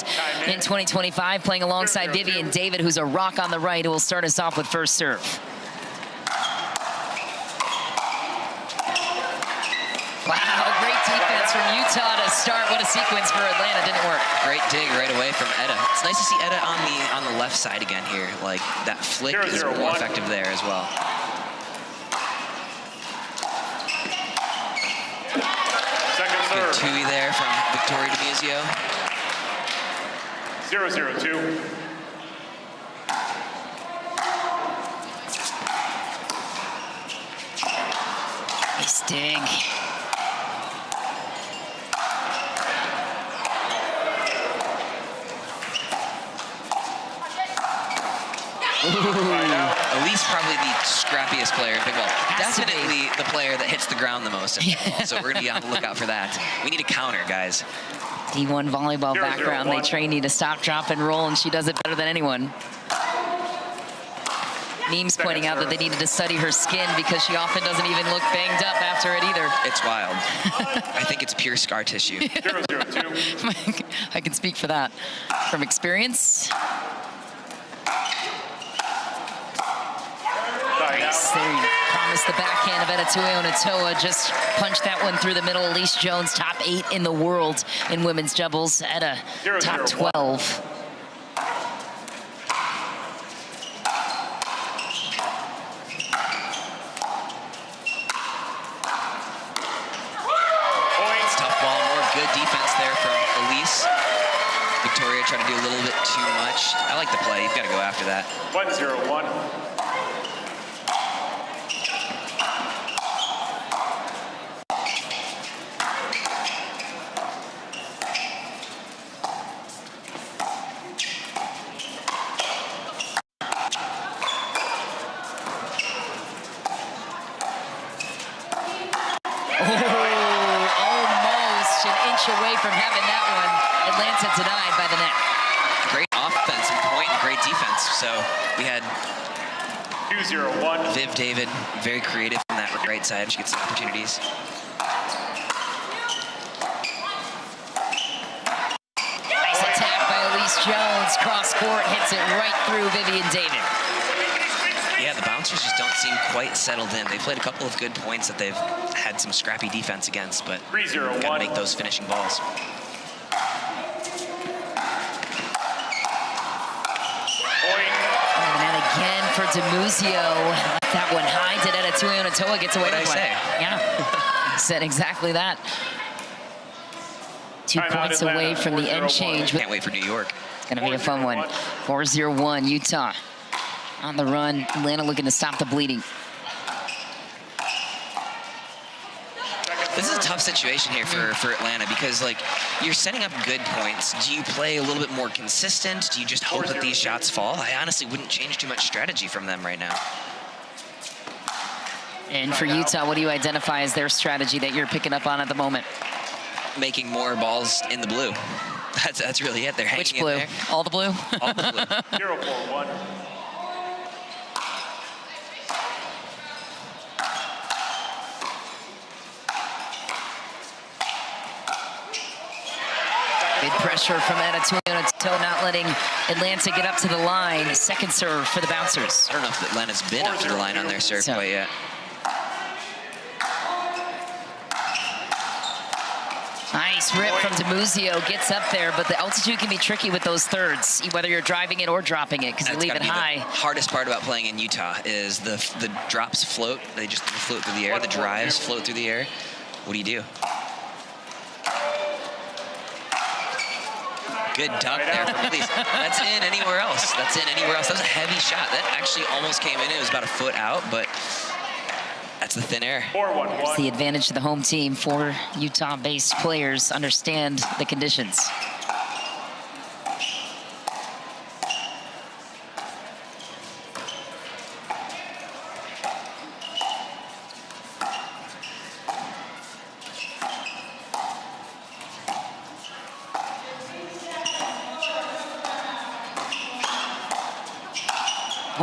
first in 2025, playing alongside Vivian David, who's a rock on the right, who will start us off with first serve. Wow, great defense from Utah to start. What a sequence for Atlanta. Didn't work. Great dig right away from Etta. It's nice to see Etta on the left side again here. Like, that flick is more effective there as well. Good Tui there from Victoria Dimuzio. 0-0-2. Nice dig. Elise probably the scrappiest player in pickleball. Definitely the player that hits the ground the most. So we're going to be on the lookout for that. We need a counter, guys. D1 volleyball background. They train you to stop, drop, and roll, and she does it better than anyone. Memes pointing out that they needed to study her skin because she often doesn't even look banged up after it either. It's wild. I think it's pure scar tissue. 0-0-2. I can speak for that from experience. Nice. There you promised the backhand of Etta Tuionetoa. Just punched that one through the middle. Elise Jones, top 8 in the world in women's doubles. Etta, top 12. Defense there from Elise. Victoria tried to do a little bit too much. I like the play. You've got to go after that. 1-0-1. Away from having that one. Atlanta denied by the net. Great offensive point and great defense. So we had 2-0-1. Viv David, very creative on that right side. She gets some opportunities. Nice attack by Elise Jones. Cross court, hits it right through Vivian David. Yeah, the bouncers just don't seem quite settled in. They played a couple of good points that they've had some scrappy defense against, but gotta make those finishing balls. And then again for Dimuzio. Left that one high. Did Etta Tuionetoa gets away with one. Yeah, said exactly that. 2 points away from the end change. Can't wait for New York. It's gonna be a fun one. 4-0-1 Utah. On the run, Atlanta looking to stop the bleeding. This is a tough situation here for Atlanta because, like, you're setting up good points. Do you play a little bit more consistent? Do you just hope that these shots fall? I honestly wouldn't change too much strategy from them right now. And for Utah, what do you identify as their strategy that you're picking up on at the moment? Making more balls in the blue. That's really it. They're hanging Which blue? In there. All the blue? All the blue. 0-4-1. Good pressure from Etta Tuionetoa, not letting Atlanta get up to the line. Second serve for the bouncers. I don't know if Atlanta's been up to the line on their serve quite yet. Nice rip from Dimuzio, gets up there, but the altitude can be tricky with those thirds, whether you're driving it or dropping it, because you leave it high. The hardest part about playing in Utah is the drops float. They just float through the air. The drives float through the air. What do you do? Good dunk there from Elise. That's in anywhere else. That's in anywhere else. That was a heavy shot. That actually almost came in. It was about a foot out, but that's the thin air. 4-1-1. It's the advantage to the home team. 4 Utah-based players understand the conditions.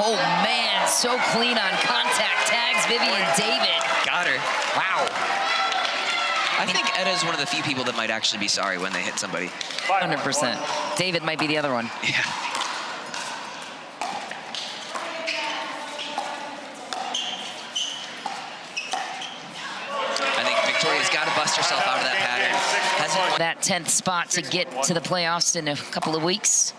Oh, man, so clean on contact. Tags Vivian David. Got her. Wow. I think Edda is one of the few people that might actually be sorry when they hit somebody. 100%. David might be the other one. Yeah. I think Victoria's got to bust herself out of that pattern. Hasn't won That 10th spot to get to the playoffs in a couple of weeks.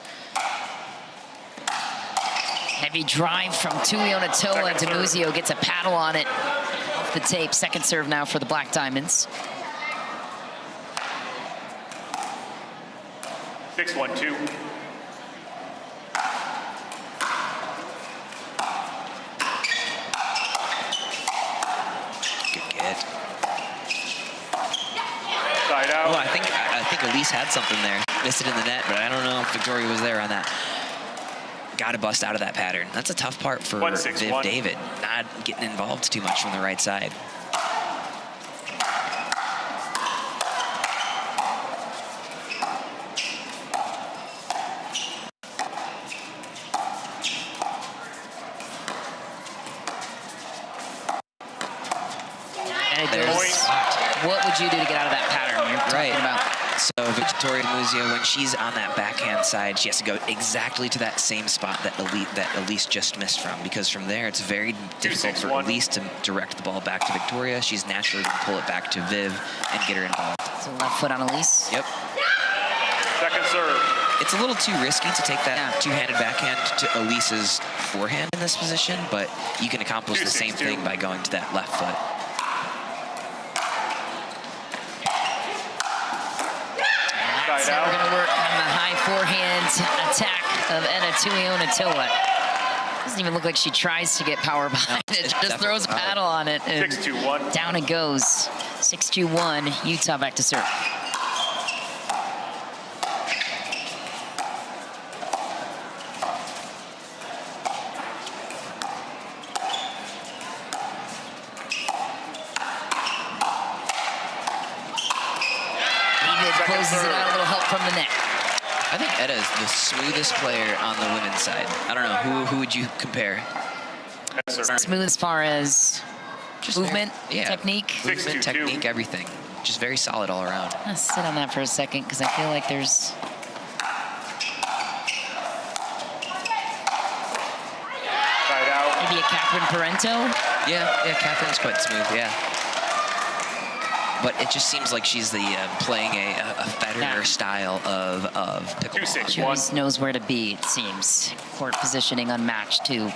Heavy drive from Tuionetoa. Dimuzio gets a paddle on it off the tape. Second serve now for the Black Diamonds. 6-1-2. Good get. Side out. Oh, I think Elise had something there. Missed it in the net, but I don't know if Victoria was there on that. Got to bust out of that pattern. That's a tough part for Viv David, not getting involved too much from the right side. And it goes, what would you do to get out of that pattern you're talking about? So Victoria Dimuzio, when she's on that backhand side, she has to go exactly to that same spot that Elise just missed from, because from there it's very difficult for Elise to direct the ball back to Victoria. She's naturally going to pull it back to Viv and get her involved. So left foot on Elise. Yep. Second serve. It's a little too risky to take that two-handed backhand to Elise's forehand in this position, but you can accomplish the same thing by going to that left foot. That's never going to work on the high forehand attack of Edda Tuionetoa. Doesn't even look like she tries to get power behind it. Just throws a paddle on it. And 6-2-1. down it goes. 6-2-1. Utah back to serve. Closes it out, a little help from the net. I think Edda is the smoothest player on the women's side. I don't know, who would you compare? Smooth as far as just movement, technique? Movement, technique, everything. Just very solid all around. I'm gonna sit on that for a second because I feel like there's... Side out. Maybe a Catherine Parento? Yeah, Catherine's quite smooth, yeah. But it just seems like she's the playing a Federer style of pickleball. 2-6-1. She always knows where to be, it seems. Court positioning unmatched, too.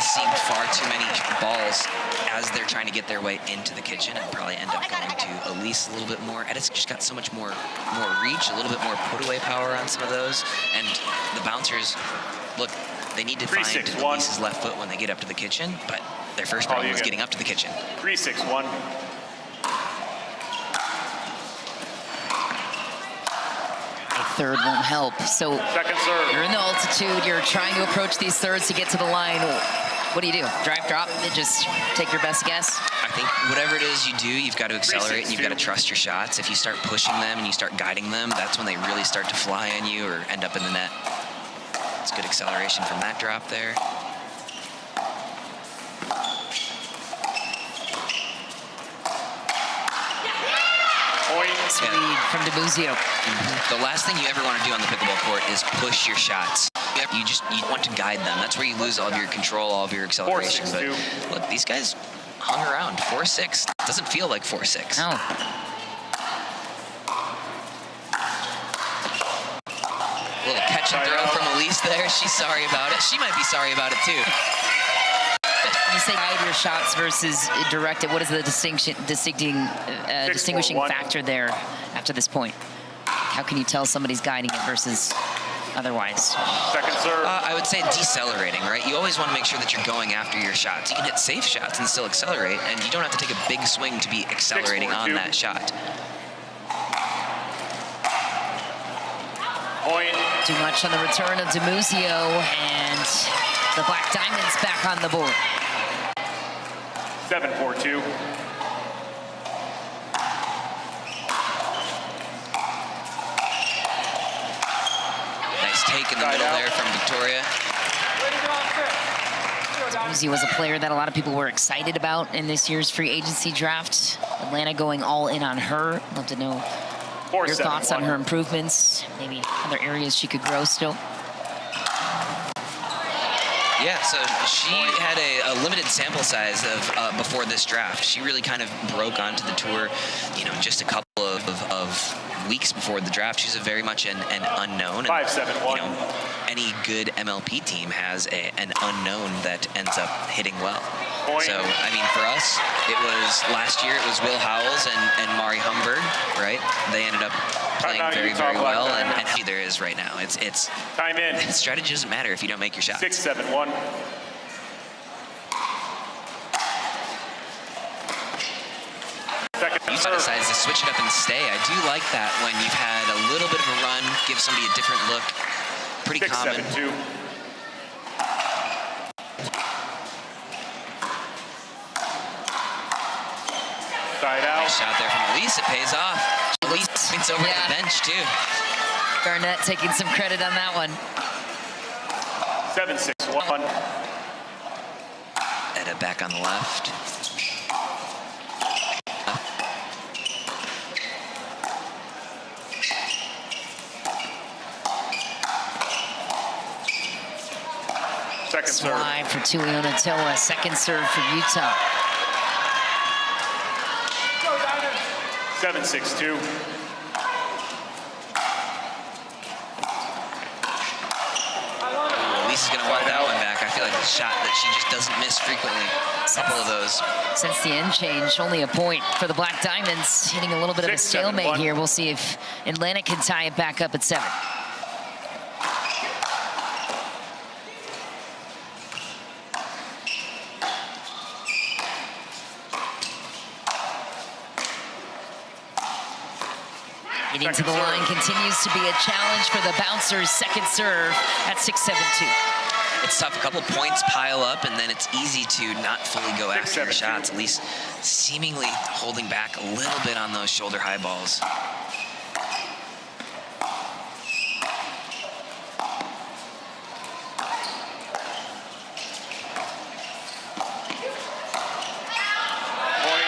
Seen far too many balls as they're trying to get their way into the kitchen and probably end up going to Elise a little bit more. Edda's just got so much more reach, a little bit more put-away power on some of those. And the bouncers, look, they need to find Elise's left foot when they get up to the kitchen, but their first problem is getting up to the kitchen. 3-6-1. Third won't help. So second serve. You're in the altitude. You're trying to approach these thirds to get to the line. What do you do? Drive, drop, and just take your best guess? I think whatever it is you do, you've got to accelerate and you've got to trust your shots. If you start pushing them and you start guiding them, that's when they really start to fly on you or end up in the net. It's good acceleration from that drop there. Speed from Dimuzio. The last thing you ever want to do on the pickleball court is push your shots. You want to guide them. That's where you lose all of your control, all of your acceleration. But look, these guys hung around. 4-6 doesn't feel like 4-6. No. Little catch and throw from Elise there. She's sorry about it. She might be sorry about it too. When you say guide your shots versus direct it, what is the distinguishing factor there after this point? How can you tell somebody's guiding it versus otherwise? Second serve. I would say decelerating, right? You always want to make sure that you're going after your shots. You can hit safe shots and still accelerate, and you don't have to take a big swing to be accelerating on that shot. Point. Too much on the return of Dimuzio, and the Black Diamonds back on the board. 7-4-2. take in the middle there from Victoria. Dimuzio was a player that a lot of people were excited about in this year's free agency draft. Atlanta going all in on her. Love to know your thoughts on her improvements, maybe other areas she could grow still. Yeah, so she had a limited sample size of before this draft. She really kind of broke onto the tour, you know, just a couple of weeks before the draft. She's very much an unknown. 5-7-1. You know, any good MLP team has an unknown that ends up hitting well. So, I mean, for us, it was last year, it was Will Howells and Mari Humberg, right? They ended up playing very, very well, and how there is right now. It's time in. Strategy doesn't matter if you don't make your shots. 6-7-1. Utah decides to switch it up and stay. I do like that when you've had a little bit of a run, give somebody a different look. Pretty common. 6-7-2. Side out. Nice shot there from Elise. It pays off. Elise points over the bench, too. Garnett taking some credit on that one. 7-6-1. Edda back on the left. Second serve. Swai for Tuionetoa. Second serve for Utah. 7-6-2. Elise is going to want that one back. I feel like it's a shot that she just doesn't miss frequently. A couple of those. Since the end change, only a point for the Black Diamonds, hitting a little bit of a stalemate here. We'll see if Atlanta can tie it back up at 7. Getting to the line continues to be a challenge for the bouncers. Second serve at 6-7-2. It's tough. A couple points pile up, and then it's easy to not fully go after your shots, at least seemingly holding back a little bit on those shoulder high balls.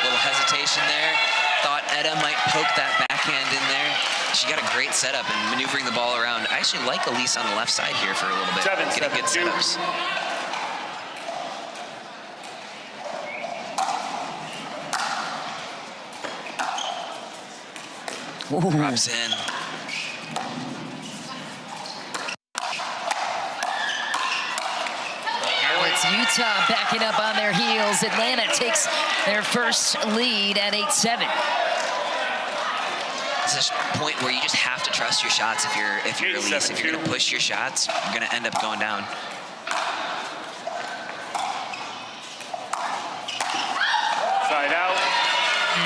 Little hesitation there. Thought Edda might poke that backhand in there. She got a great setup and maneuvering the ball around. I actually like Elise on the left side here for a little bit. Getting good setups. Drops in. Now it's Utah backing up on their heels. Atlanta takes their first lead at 8-7. It's a point where you just have to trust your shots if you're Elise. If you're going to push your shots, you're going to end up going down. Side out.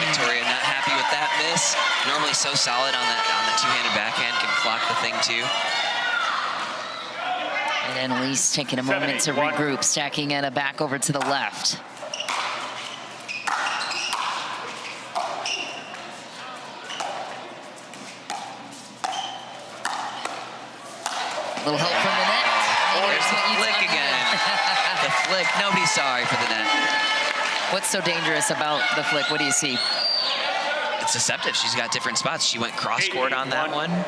Victoria not happy with that miss. Normally so solid on the two-handed backhand, can clock the thing too. And then Elise taking a moment to regroup, stacking Edda back over to the left. Little help from the net. There's the flick again. The flick. Nobody's sorry for the net. What's so dangerous about the flick? What do you see? It's deceptive. She's got different spots. She went cross-court on that one. Point.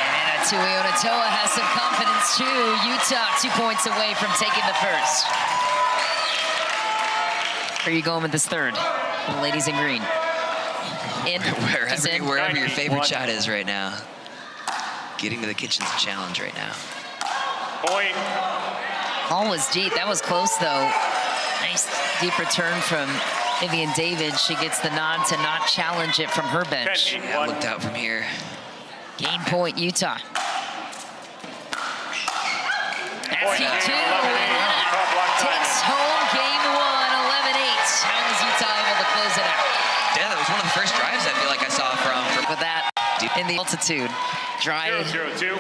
And Tuionetoa has some confidence too. Utah 2 points away from taking the first. Where are you going with this third? For the ladies in green. In. Wherever your favorite shot is right now. Getting to the kitchen's a challenge right now. Point. Ball was deep. That was close, though. Nice deep return from Vivian David. She gets the nod to not challenge it from her bench. Yeah, looked out from here. Game point, Utah. That's heat 2. Takes home game 1, 11-8. How is Utah able to close it out? Yeah, that was one of the first drives I feel like I saw from with that in the altitude. Dry, 0-0-2.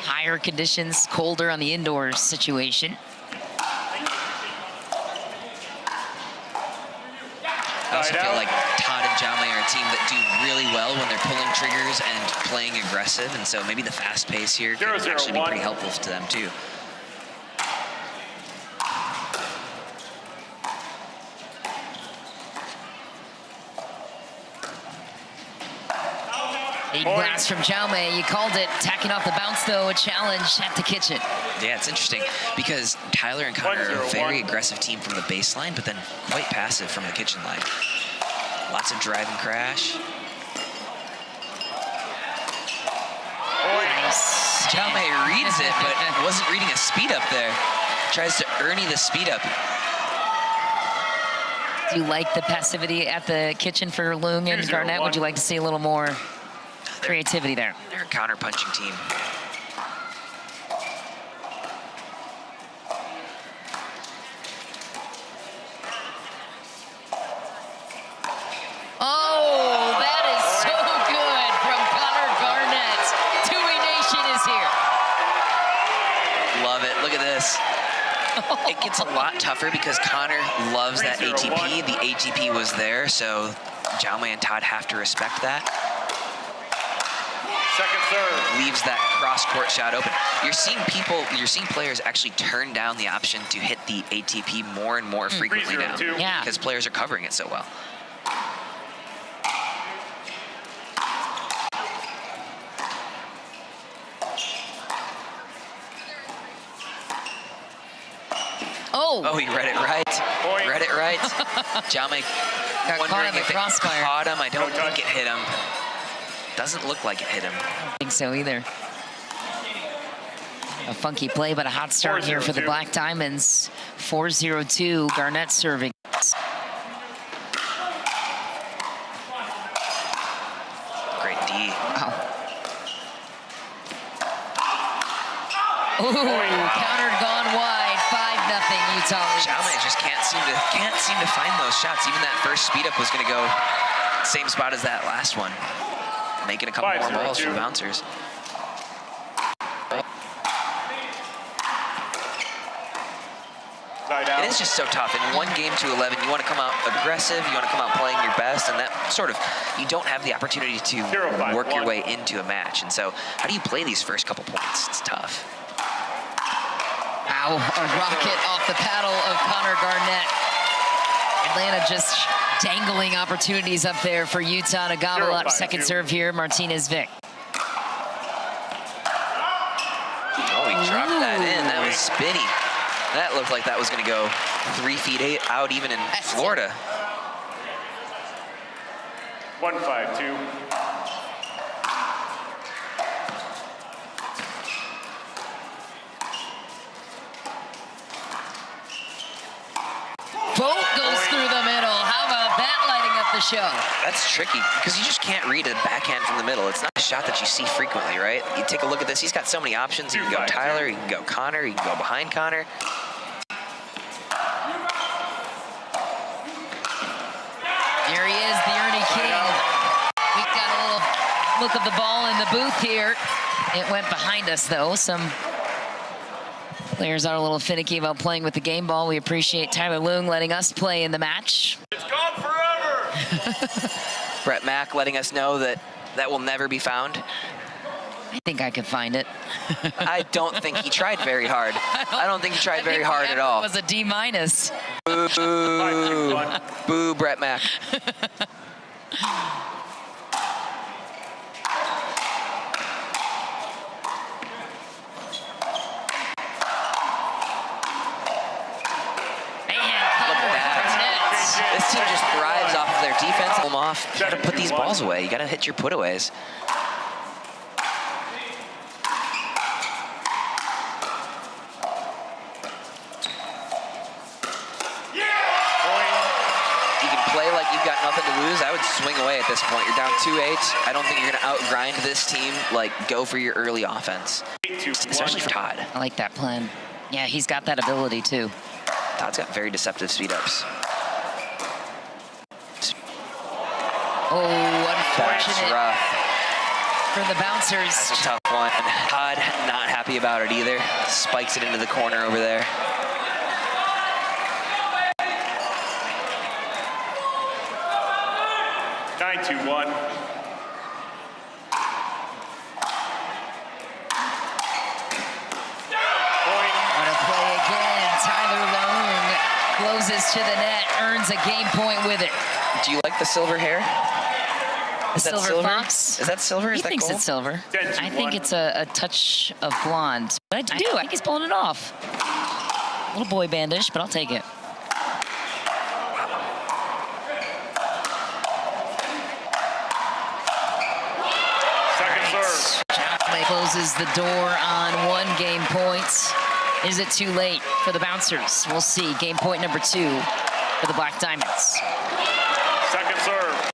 higher conditions, colder on the indoors situation. I also feel like Todd and Jaume are a team that do really well when they're pulling triggers and playing aggressive, and so maybe the fast pace here could actually be pretty helpful to them too. Big blast from Jaume. You called it. Tacking off the bounce, though, a challenge at the kitchen. Yeah, it's interesting because Tyler and Connor are a very aggressive team from the baseline, but then quite passive from the kitchen line. Lots of drive and crash. Nice. Jaume reads it, but wasn't reading a speed up there. Tries to Ernie the speed up. Do you like the passivity at the kitchen for Loong and Garnett? Would you like to see a little more creativity there? They're a counter-punching team. Oh, that is so good from Connor Garnett. Tui Nation is here. Love it. Look at this. It gets a lot tougher because Connor loves that ATP. The ATP was there, so Jaume and Todd have to respect that. Second serve. Leaves that cross-court shot open. You're seeing players actually turn down the option to hit the ATP more and more frequently now. Yeah. Because players are covering it so well. Oh, he read it right. Point. Read it right. Jaume got caught in the crossfire. Caught him. I don't think it hit him. Doesn't look like it hit him. I don't think so either. A funky play, but a hot start here for the Black Diamonds. 4-0-2, Garnett serving. Great D. Wow. Ooh, countered, gone wide. 5-0 Utah. Jaume just can't seem to find those shots. Even that first speed up was going to go same spot as that last one. Making a couple more balls from bouncers. It is just so tough. In one game to 11, you want to come out aggressive, you want to come out playing your best, and that sort of, you don't have the opportunity to work your way into a match. And so, how do you play these first couple points? It's tough. Ow, a rocket off the paddle of Connor Garnett. Atlanta just dangling opportunities up there for Utah to gobble up. Second serve here, Martinez Vich. Oh, he dropped that in. That was spinny. That looked like that was going to go 3 feet out even in Florida. 1-5-2. Boat goes through the middle. How about that lighting up the show? That's tricky because you just can't read a backhand from the middle. It's not a shot that you see frequently, right? You take a look at this. He's got so many options. He can go Tyler, he can go Connor, he can go behind Connor. There he is, the Ernie King. We got a little look of the ball in the booth here. It went behind us, though. Some players are a little finicky about playing with the game ball. We appreciate Tyler Loong letting us play in the match. It's gone forever. Brett Mack letting us know that that will never be found. I think I could find it. I don't think he tried very hard. I don't think he tried very hard at all. It was a D-. Boo, boo, boo, Brett Mack. This team just thrives off of their defense. Pull them off. You gotta put these balls away. You gotta hit your putaways. You can play like you've got nothing to lose. I would swing away at this point. You're down 2-8. I don't think you're gonna outgrind this team. Like, go for your early offense, especially for Todd. I like that plan. Yeah, he's got that ability too. Todd's got very deceptive speed ups. Oh, unfortunate. That's rough. For the bouncers. That's a tough one. Todd not happy about it either. Spikes it into the corner over there. 9-2-1. What a play again. Tyler Loong closes to the net, earns a game point with it. Do you like the silver hair? Is that Silver fox? Is that silver? He Is that thinks gold? it's silver. 10-1. I think it's a touch of blonde. But I do. I think he's pulling it off. A little boy bandish, but I'll take it. Second serve. Jaume closes the door on 1 game point. Is it too late for the Bouncers? We'll see. Game point number 2 for the Black Diamonds. Second serve.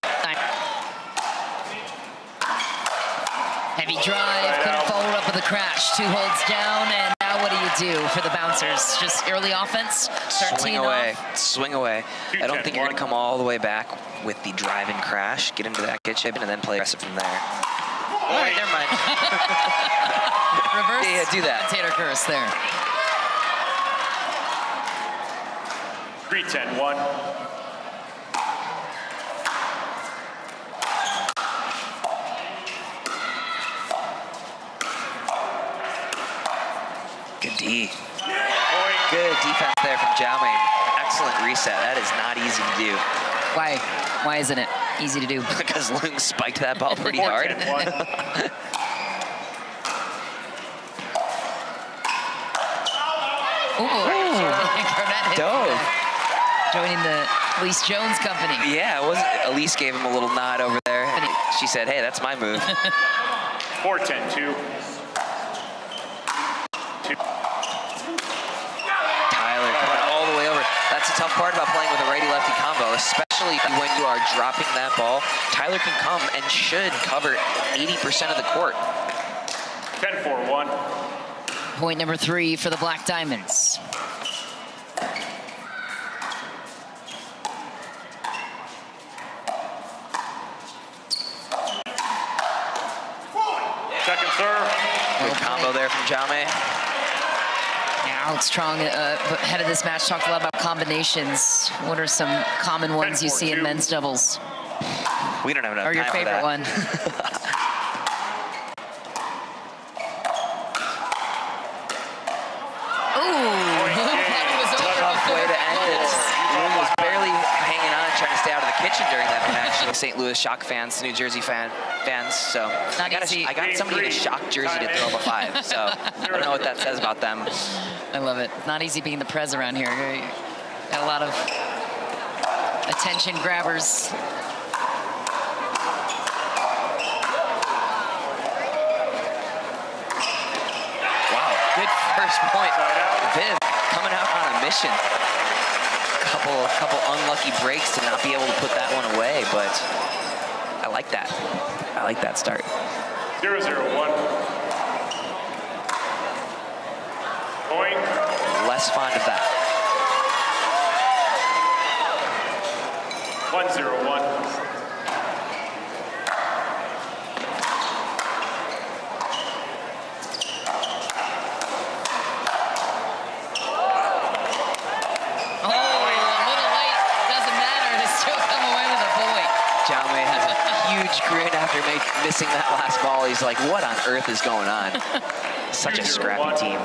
Heavy drive, couldn't follow up with a crash. 2 holds down, and now what do you do for the Bouncers? Just early offense? Start Swing teeing away. off? Swing away. I don't think you're going to come all the way back with the drive and crash, get into that kitchen, and then play aggressive from there. All right, never mind. Reverse Yeah, do that. Tater curse there. 3-10-1. Good D. Good defense there from Jaume. Excellent reset. That is not easy to do. Why? Why isn't it easy to do? Because Loong spiked that ball pretty hard. 4-10-1. Garnett hit Dove. joining the Elise Jones company. Yeah, it wasn't. Elise gave him a little nod over there. And she said, hey, that's my move. 4-10-2. Tyler coming all the way over. That's the tough part about playing with a righty-lefty combo, especially when you are dropping that ball. Tyler can come and should cover 80% of the court. 10-4-1. Point number 3 for the Black Diamonds. Second serve. Good combo there from Jaume. Yeah, Alex Strong, ahead of this match, talked a lot about combinations. What are some common ones you see in men's doubles? We don't have enough Or your time for favorite that. one? Tough way to end it. Loong was barely hanging on, trying to stay out of the kitchen during that match. St. Louis Shock fans, New Jersey fans, so I got somebody in a Shock jersey to throw up a 5, so I don't know what that says about them. I love it. Not easy being the prez around here. Got a lot of attention grabbers. Wow, good first point. Viv coming out on a mission. Couple unlucky breaks to not be able to put that one away, but I like that. I like that start. 0-0-1. Point. Less fond of that. 1-0-1. Jaume has a huge grin after missing that last ball. He's like, what on earth is going on? Such a scrappy team.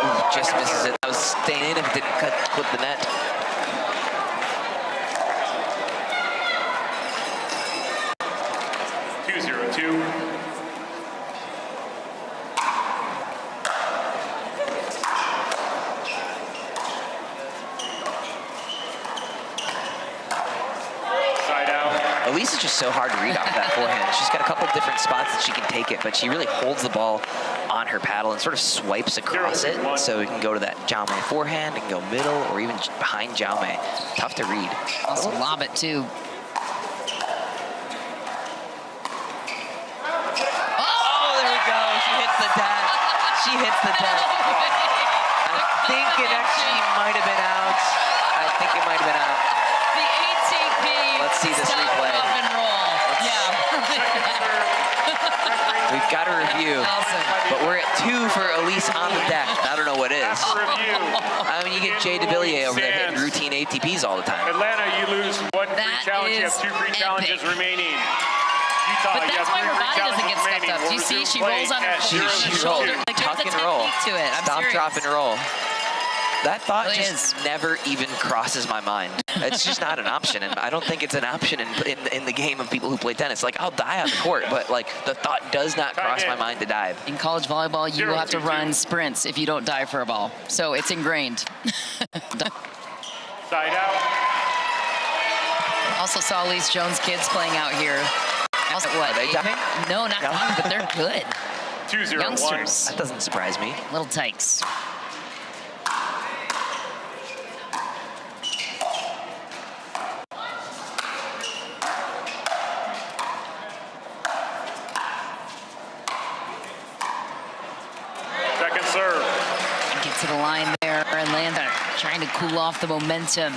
Ooh, just misses it. That was staying in if it didn't clip the net. Elise is just so hard to read off that forehand. She's got a couple different spots that she can take it, but she really holds the ball on her paddle and sort of swipes across it. So it can go to that Jaume forehand, it can go middle, or even behind Jaume. Tough to read. Also lob it, too. Oh, there we go. She hits the dot. She hits the dot. I think it actually might have been out. I think it might have been out. The ATP. Let's see this replay. Stop, love, and roll. Yeah. Got a review. But we're at 2 for Elise on the deck. I don't know what is. I mean, you get Jay DeVilliers over there hitting routine ATPs all the time. Atlanta, you lose 1 free challenge. You have 2 free challenges remaining. Utah, But that's why her body doesn't get stepped up. Do you see? She rolls on her shoulder. Like, Tuck there's a and roll. technique to it. I'm Stop, serious. drop, and roll. That thought Really just never even crosses my mind. It's just not an option, and I don't think it's an option in the game of people who play tennis. Like, I'll die on the court, but like the thought does not cross my mind to dive. In college volleyball, you will have to run sprints if you don't dive for a ball. So it's ingrained. Side out. Also saw Elise Jones' kids playing out here. Also, what? Are they diving? No, not diving, but they're good. 2-0-1. Youngsters. That doesn't surprise me. Little tykes. Second serve. Get to the line there, and Atlanta trying to cool off the momentum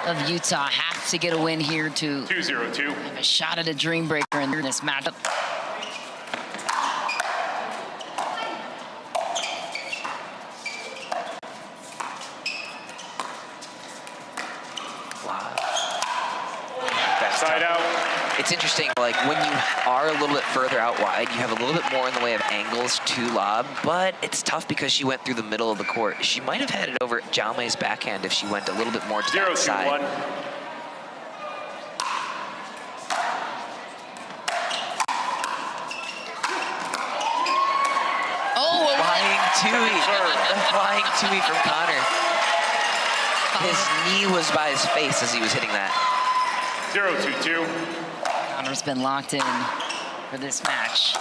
of Utah. Have to get a win here to 2-0-2. have a shot at a dream breaker in this matchup. Wow. That's Side tough. out. It's interesting, like when you are a little bit further out wide, you have a little bit more in the way of angles to lob, but it's tough because she went through the middle of the court. She might have had it over Jaume's backhand if she went a little bit more to that side. 0-2-1. Oh, Flying Tui. The flying Tui from Connor. His knee was by his face as he was hitting that. 0-2-2. Connor's been locked in for this match.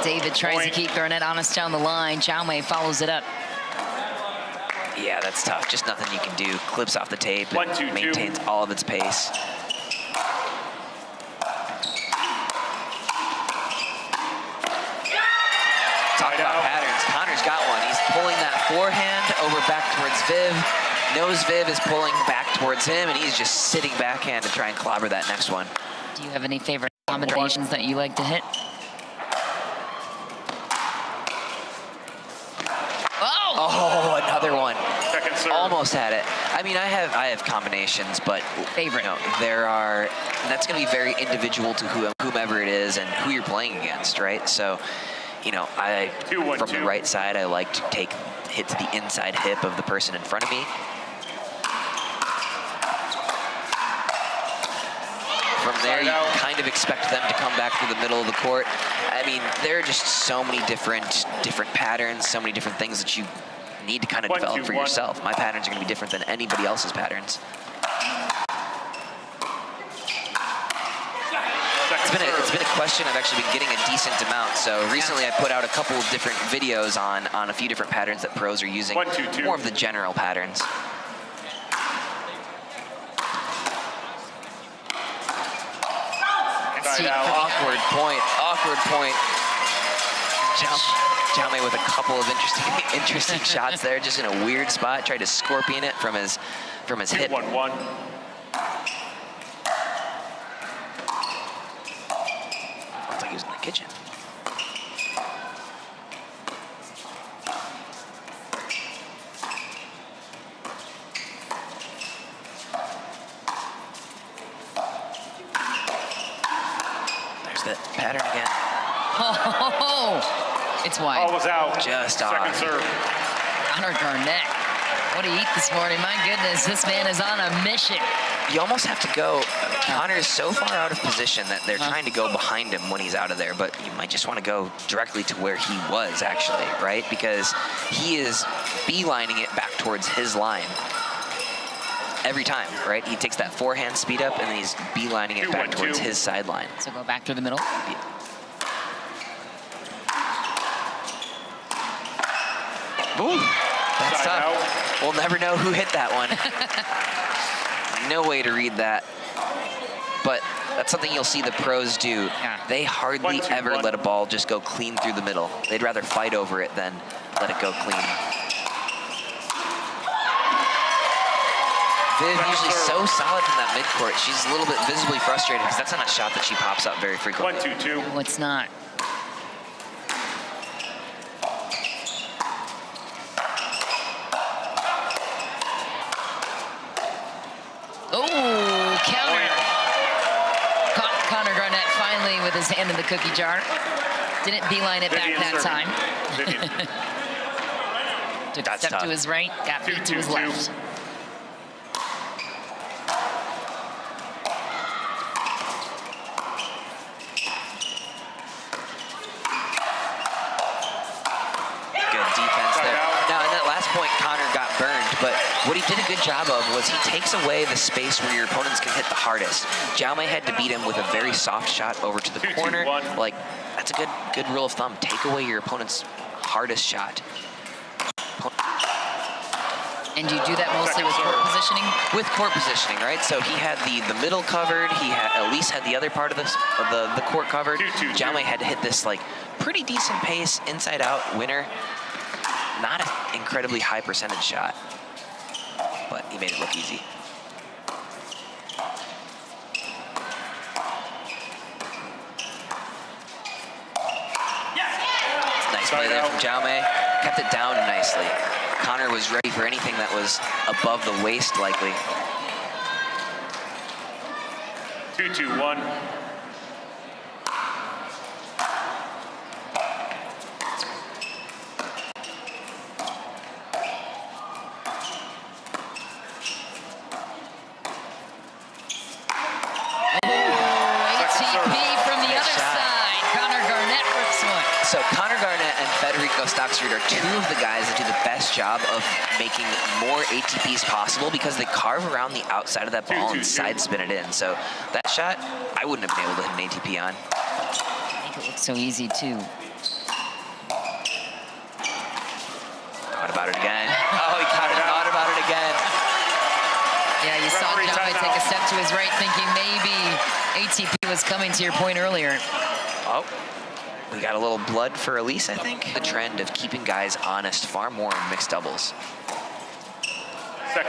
David tries to keep Garnett honest down the line. Jaume follows it up. Yeah, that's tough. Just nothing you can do. Clips off the tape. 1-2-2. Maintains all of its pace. Talk about patterns. Connor's got one. He's pulling that forehand over back towards Viv. Knows Viv is pulling back towards him, and he's just sitting backhand to try and clobber that next one. Do you have any favorite combinations that you like to hit? Oh, another one. Second serve. Almost had it. I mean, I have combinations, but Favorite. there are. That's going to be very individual to whomever it is and who you're playing against, right? So, from the right side, I like to hit to the inside hip of the person in front of me. From there, you kind of expect them to come back through the middle of the court. I mean, there are just so many different patterns, so many different things that you need to kind of develop for yourself. My patterns are going to be different than anybody else's patterns. It's been a question I've actually been getting a decent amount. So recently I put out a couple of different videos on a few different patterns that pros are using. More of the general patterns. Awkward point. Jaume with a couple of interesting shots there, just in a weird spot. Tried to scorpion it from his hip. 1-1. Looks like he was in the kitchen. There's that pattern again. Oh, it's wide. Ball was out. Just Second off. serve. Connor Garnett. What did he eat this morning? My goodness, this man is on a mission. You almost have to go. Connor is so far out of position that they're trying to go behind him when he's out of there, but you might just want to go directly to where he was actually, right? Because he is beelining it back towards his line every time, right? He takes that forehand speed up and then he's beelining it back towards his sideline. So go back through the middle. Ooh, that's Side tough. out. We'll never know who hit that one. No way to read that. But that's something you'll see the pros do. Yeah. They hardly ever let a ball just go clean through the middle. They'd rather fight over it than let it go clean. Viv usually so solid from that midcourt. She's a little bit visibly frustrated because that's not a shot that she pops up very frequently. 1-2-2. No, it's not. Oh, counter. Caught Connor Garnett finally with his hand in the cookie jar. Didn't beeline it back that time. Took a step to his right, got beat to his left. Point Connor got burned, but what he did a good job of was he takes away the space where your opponents can hit the hardest. Jaume had to beat him with a very soft shot over to the corner. Like, that's a good rule of thumb. Take away your opponent's hardest shot. And do you do that mostly with court positioning? With court positioning, right? So he had the middle covered. Elise had the other part of the court covered. Jaume had to hit this like pretty decent pace, inside out winner. Not an incredibly high percentage shot, but he made it look easy. Nice play there from Jaume. Kept it down nicely. Connor was ready for anything that was above the waist, likely. 2-2-1. So Connor Garnett and Federico Stocksrud are two of the guys that do the best job of making more ATPs possible because they carve around the outside of that ball and side spin it in. So that shot, I wouldn't have been able to hit an ATP on. Make it look so easy too. Thought about it again. Oh, he kind of thought about it again. Yeah, you saw Jaume take a step to his right thinking maybe ATP was coming, to your point earlier. Oh. We got a little blood for Elise, I think. The trend of keeping guys honest far more in mixed doubles.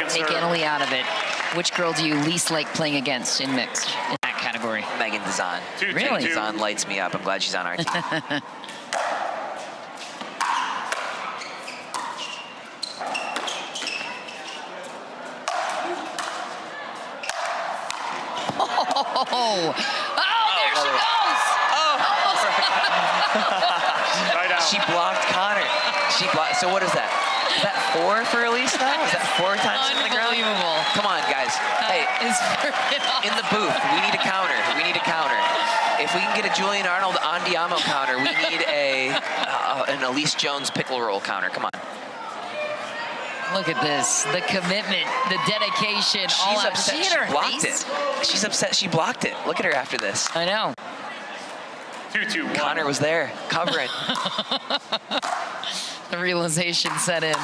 Take Annalie out of it. Which girl do you least like playing against in mixed in that category? Megan Dazan. Really? Dazan lights me up. I'm glad she's on our team. Oh, there she goes! She blocked Connor. So what is that? Is that 4 for Elise now? Is that 4 times on the ground? Unbelievable. Come on, guys. Hey, in the booth, we need a counter. We need a counter. If we can get a Julian Arnold Andiamo counter, we need an Elise Jones pickle roll counter. Come on. Look at this. The commitment, the dedication. She's upset she blocked it. She's upset she blocked it. Look at her after this. I know. 2-2-1. Connor was there, covering. The realization set in.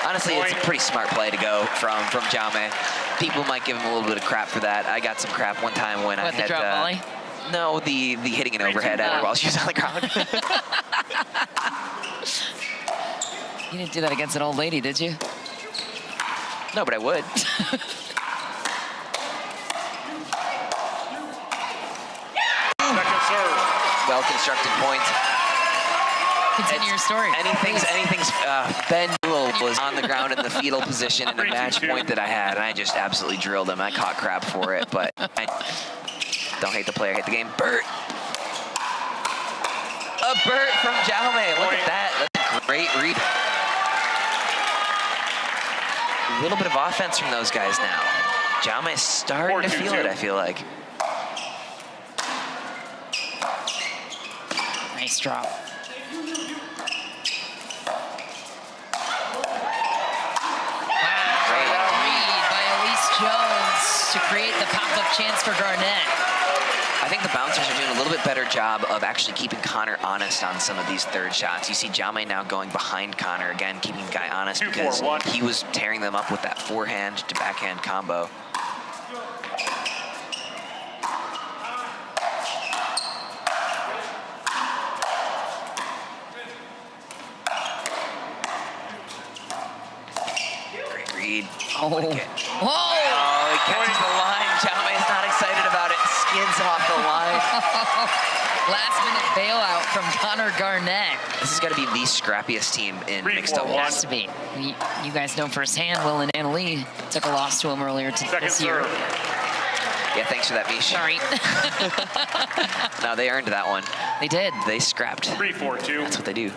Honestly, it's a pretty smart play to go from Jaume. People might give him a little bit of crap for that. I got some crap one time when I had... the drop volley? No, the hitting an overhead at her while she was on the ground. You didn't do that against an old lady, did you? No, but I would. Well-constructed point. Continue your story. Anything's Ben Newell was on the ground in the fetal position in the match point that I had, and I just absolutely drilled him. I caught crap for it, but I don't hate the player, hate the game. Bert! A Bert from Jaume. Look at that. That's a great read. A little bit of offense from those guys now. Jaume's starting to feel it, I feel like. Nice drop. Jones to create the pop-up chance for Garnett. I think the bouncers are doing a little bit better job of actually keeping Connor honest on some of these third shots. You see Jaume now going behind Connor, again, keeping the guy honest because he was tearing them up with that forehand to backhand combo. Oh. Okay. Whoa! Oh, he catches the line. Jaume is not excited about it. Skids off the line. Last-minute bailout from Connor Garnett. This has got to be the scrappiest team in mixed doubles. Has to be. You guys know firsthand, Will and Anna Lee took a loss to him earlier this year. Yeah, thanks for that, Vich. Sorry. No, they earned that one. They did. They scrapped. 3-4-2. That's what they do.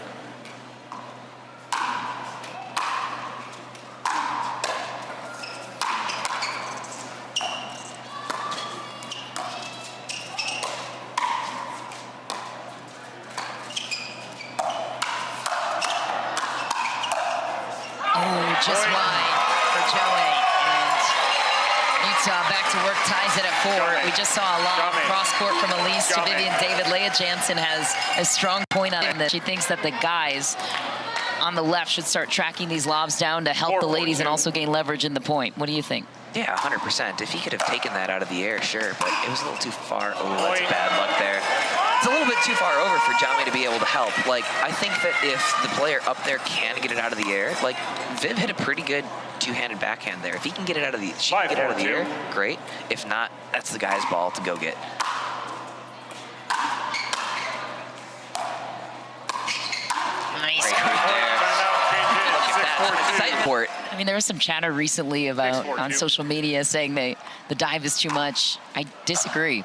Just wide for Joey, and Utah back to work, ties it at 4. We just saw a long cross-court from Elise to Vivian David. Leah Jansen has a strong point on that. She thinks that the guys on the left should start tracking these lobs down to help the ladies and also gain leverage in the point. What do you think? Yeah, 100%. If he could have taken that out of the air, sure, but it was a little too far. Oh, that's bad luck there. It's a little bit too far over for Jaume to be able to help. Like, I think that if the player up there can get it out of the air, like, Viv hit a pretty good two-handed backhand there. If he can get it out of the, she can get it out of the air, great. If not, that's the guy's ball to go get. Nice. Sideport. I mean, there was some chatter recently about on social media saying the dive is too much. I disagree.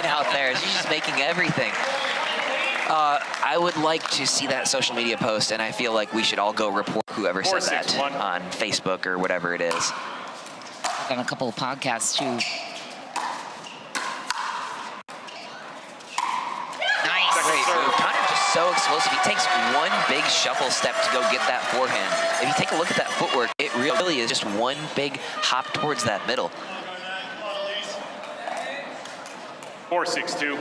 Out there, she's just making everything. I would like to see that social media post, and I feel like we should all go report whoever said that on Facebook or whatever it is. I've done a couple of podcasts too. Nice. Great move. Connor just so explosive. He takes one big shuffle step to go get that forehand. If you take a look at that footwork, it really is just one big hop towards that middle. 4-6-2.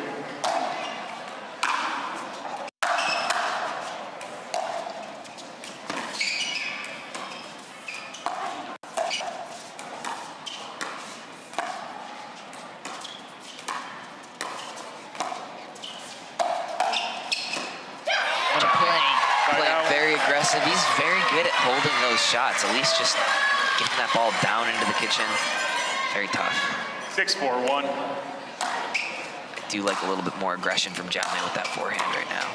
What a play. Very aggressive. He's very good at holding those shots. At least just getting that ball down into the kitchen. Very tough. 6-4-1. Do like a little bit more aggression from Jaume with that forehand right now.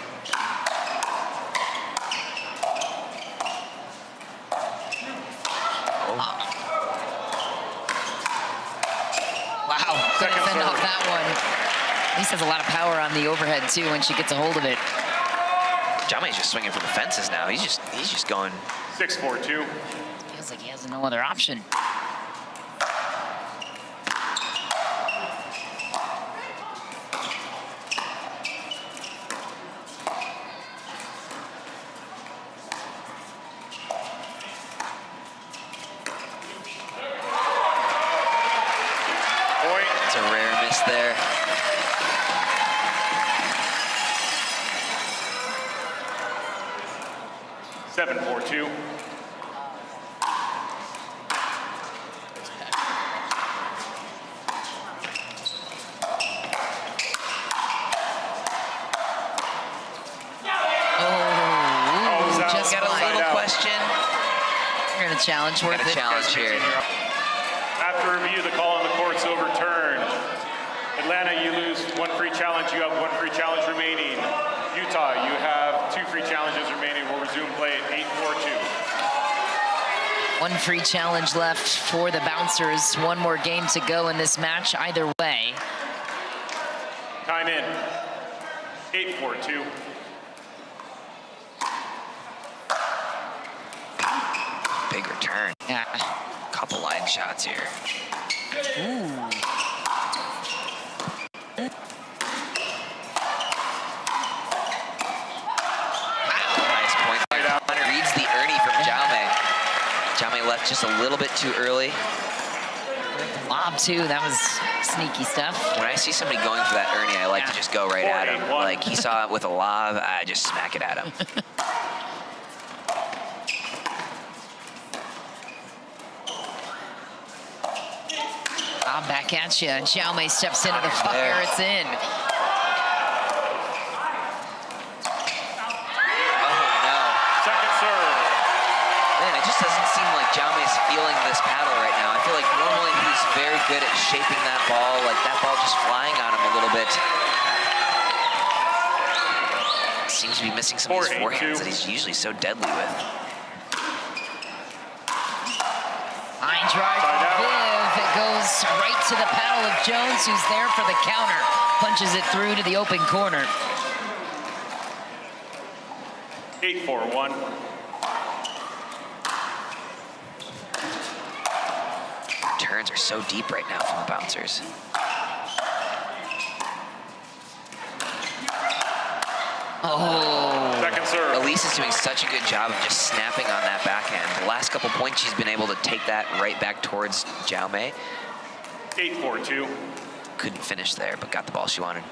Oh. Wow, couldn't fend off that one. Lisa has a lot of power on the overhead too when she gets a hold of it. Jaume's just swinging for the fences now. He's just going 6-4-2. Feels like he has no other option. It's a rare miss there. Seven, 4-2. Just got a little question. You're gonna challenge worth it. Challenge here. After review, the call on the court's overturned. Atlanta, you lose one free challenge. You have one free challenge remaining. Utah, you have two free challenges remaining. We'll resume play at 8-4-2. One free challenge left for the Bouncers. One more game to go in this match, either way. Time in. 8-4-2. Big return. Yeah. Couple line shots here. Ooh. Nice point there. Hunter reads the Ernie from Jaume. Jaume left just a little bit too early. Lob, too. That was sneaky stuff. When I see somebody going for that Ernie, I like to just go right at him. Like, he saw it with a lob, I just smack it at him. Lob back at you. Xiaomei steps into the fire. It's in. It just doesn't seem like Xiaomei's feeling this paddle right now. I feel like normally he's very good at shaping that ball, like that ball just flying on him a little bit. Seems to be missing some of his forehands that he's usually so deadly with. Line drive from Viv. It goes right to the paddle of Jones, who's there for the counter. Punches it through to the open corner. 8-4-1. Turns are so deep right now from the bouncers. Oh. Second serve. Elise is doing such a good job of just snapping on that backhand. The last couple points, she's been able to take that right back towards Xiaomei. 8-4-2. Couldn't finish there, but got the ball she wanted.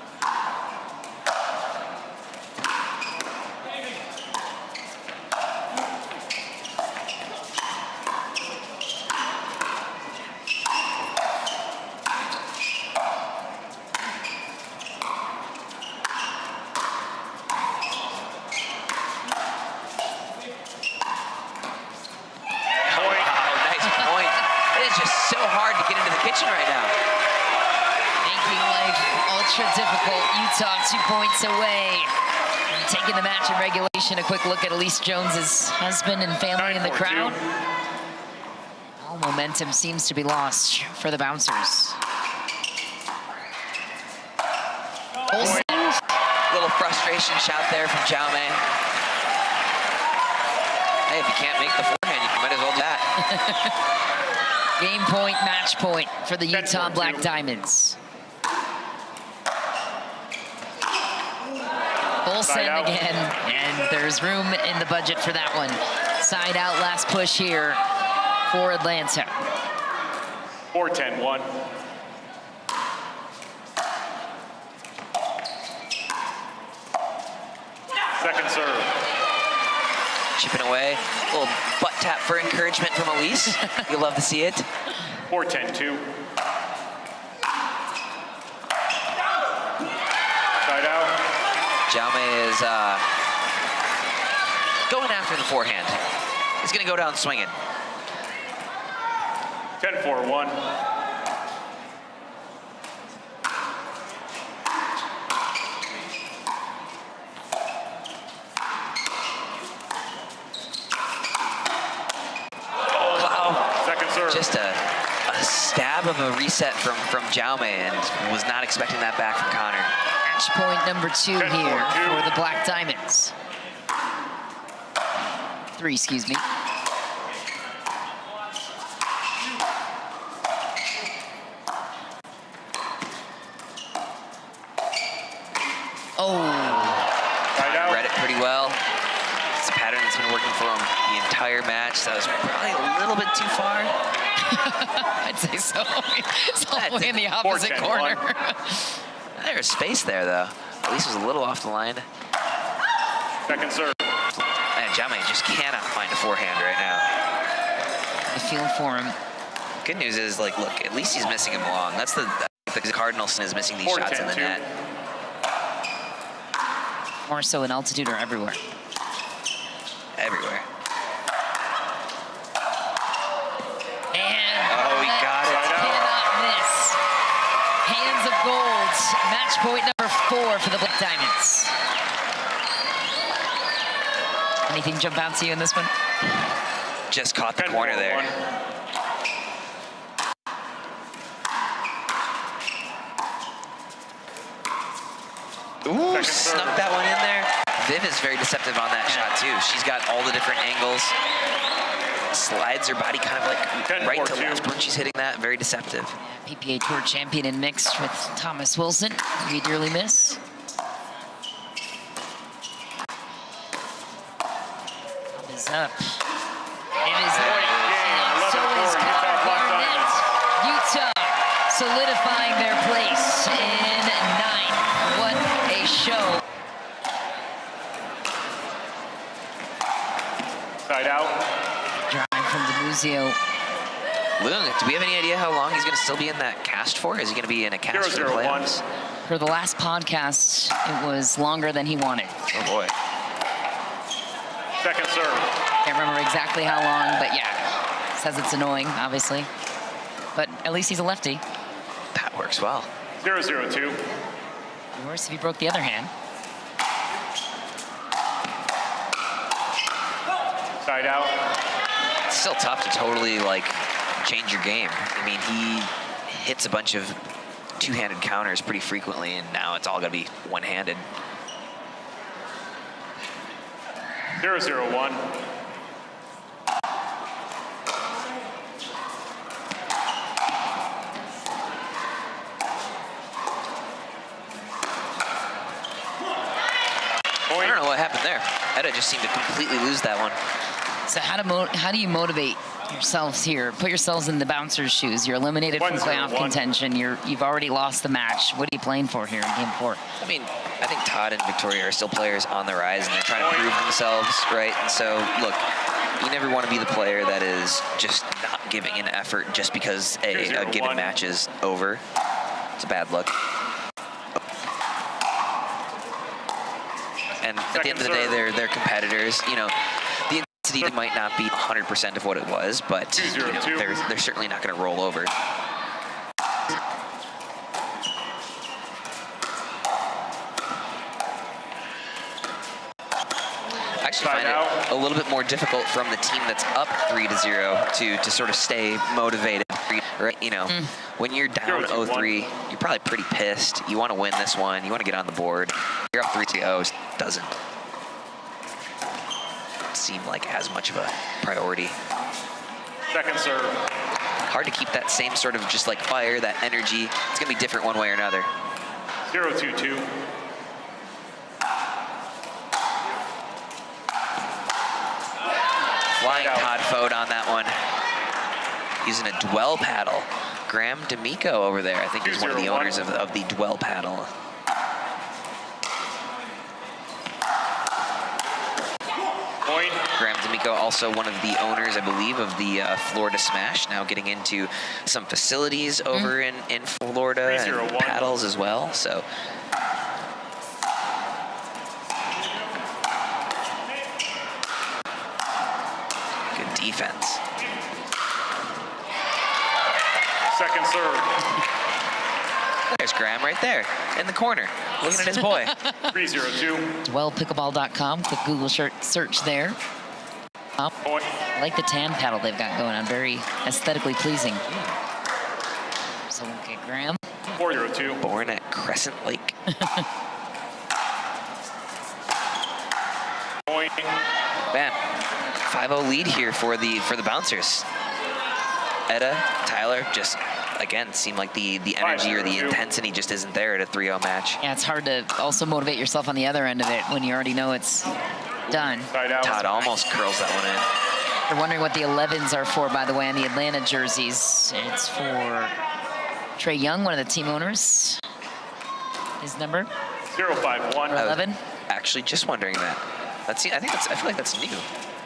Right now. Making life ultra difficult. Utah 2 points away. And taking the match in regulation. A quick look at Elise Jones's husband and family in the crowd. All momentum seems to be lost for the bouncers. Olsen. Little frustration shot there from Xiaomei. Hey, if you can't make the forehand, you might as well do that. Game point, match point for the Utah Black Diamonds. Full send again, and there's room in the budget for that one. Side out, last push here for Atlanta. 4-10-1. Second serve. Chipping away. A little butt tap for encouragement from Elise. You'll love to see it. 4-10-2. Side out. Xiaomei is going after the forehand. He's going to go down swinging. 10-4-1. Just a stab of a reset from Xiaomei, and was not expecting that back from Connor. Match point number 2 here for the Black Diamonds. 3, excuse me. Oh. Read it pretty well. It's a pattern that's been working for him the entire match. That was probably a little bit too far. I'd say so. It's all the way in the opposite corner. There's space there, though. At least it was a little off the line. Second serve. Man, Xiaomei just cannot find a forehand right now. I feel for him. Good news is, like, look, at least he's missing him long. That's the Cardinal sin is missing these shots in the net. More so in altitude or everywhere? Everywhere. And oh, he got it. Cannot miss. Hands of gold. Match point number 4 for the Black Diamonds. Anything jump out to you in this one? Just caught the corner there. Ooh, snuck that one in there. Viv is very deceptive on that shot, too. She's got all the different angles. Slides her body kind of like right to left when she's hitting that. Very deceptive. PPA Tour champion in mixed with Thomas Wilson. We dearly miss. Up is up. It is up. And so is Garnett. Utah solidifying their place in 9th. What a show. Side out. Drive from Dimuzio. Loong, do we have any idea how long he's going to still be in that cast for? Is he going to be in a cast for the playoffs? For the last podcast, it was longer than he wanted. Oh, boy. Second serve. Can't remember exactly how long, but yeah. Says it's annoying, obviously. But at least he's a lefty. That works well. 0-0-2. Worse if he broke the other hand. Side out. It's still tough to totally, like, change your game. I mean, he hits a bunch of two-handed counters pretty frequently, and now it's all going to be one-handed. 0-0-1. I don't know what happened there. Edda just seemed to completely lose that one. So how do you motivate yourselves here? Put yourselves in the bouncer's shoes. You're eliminated from playoff contention. You've already lost the match. What are you playing for here in game 4? I mean, I think Todd and Victoria are still players on the rise, and they're trying to prove themselves, right? And so, look, you never want to be the player that is just not giving an effort just because a given match is over. It's a bad look. And at the end of the day, they're competitors. You know, the intensity might not be 100% of what it was, but you know, they're certainly not going to roll over. I actually find it a little bit more difficult from the team that's up 3-0 to sort of stay motivated. Right, you know, when you're down 0-3, you're probably pretty pissed. You want to win this one. You want to get on the board. You're up 3-0. Doesn't seem like as much of a priority. Second serve. Hard to keep that same sort of just like fire, that energy. It's going to be different one way or another. 0-2-2. Flying Todd Foad on that one. Using a dwell paddle. Graham D'Amico over there, I think, is one of the owners of the dwell paddle. Point. Graham D'Amico, also one of the owners, I believe, of the Florida Smash, now getting into some facilities over in Florida and paddles as well. So good defense. Second serve. There's Graham right there in the corner, looking at his boy. 3-0-2. Dwellpickleball.com. Quick Google search there. Point. I like the tan paddle they've got going on. Very aesthetically pleasing. So, okay, Graham. 4-0-2. Born at Crescent Lake. Point. Man, 5-0 lead here for the bouncers. Edda, Tyler, just again seem like the energy or the intensity just isn't there at a 3-0 match. Yeah, it's hard to also motivate yourself on the other end of it when you already know it's done. Todd almost curls that one in. You're wondering what the 11s are for, by the way, on the Atlanta jerseys. It's for Trey Young, one of the team owners. His number? 0-5-1. 11. Actually, just wondering that. I feel like that's new.